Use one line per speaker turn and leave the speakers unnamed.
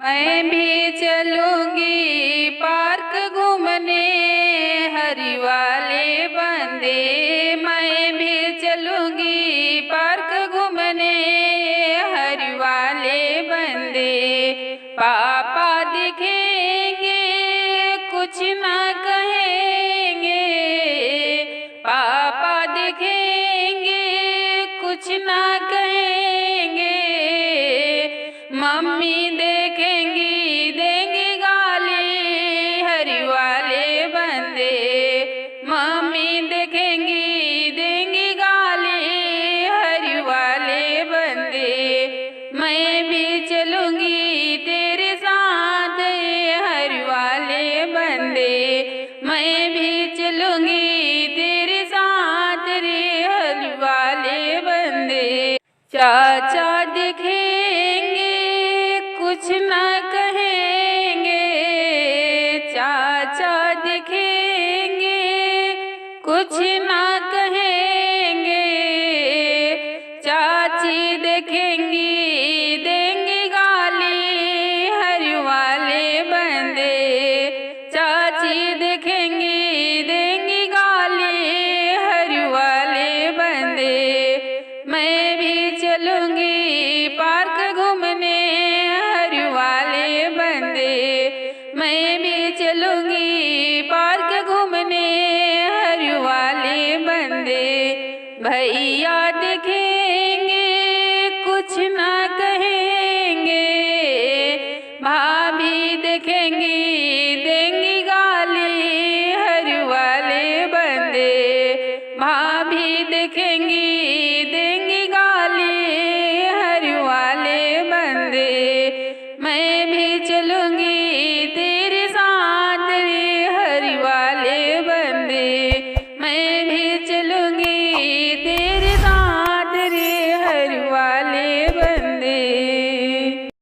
मैं भी चलूंगी पार्क घूमने हरी वाले बंदे। मैं भी चलूंगी पार्क घूमने हरी वाले बंदे। पापा दिखेंगे कुछ ना कहेंगे, पापा दिखेंगे कुछ ना कहेंगे। मम्मी देखेंगी देंगी गाली हरी वाले बंदे। मम्मी देखेंगी देंगी गाली हरी वाले बंदे। मैं भी चलूंगी तेरे साथ हरी वाले बंदे। मैं भी चलूंगी तेरे साथ रे हरी वाले बंदे। चाचा दिखेंगे कुछ ना कहेंगे, चाचा दिखेंगे कुछ ना कहेंगे। चाची देखेंगी देंगी गाली हरी वाले बंदे। चाची देखेंगी देंगी गाली हरी वाले बंदे। मैं भी चलूंगी पार्क घूमने हरी वाले बंदे। मैं भी चलूंगी पार्क घूमने हरी वाले बंदे। भैया देखेंगे कुछ ना कहेंगे, भाभी देखेंगी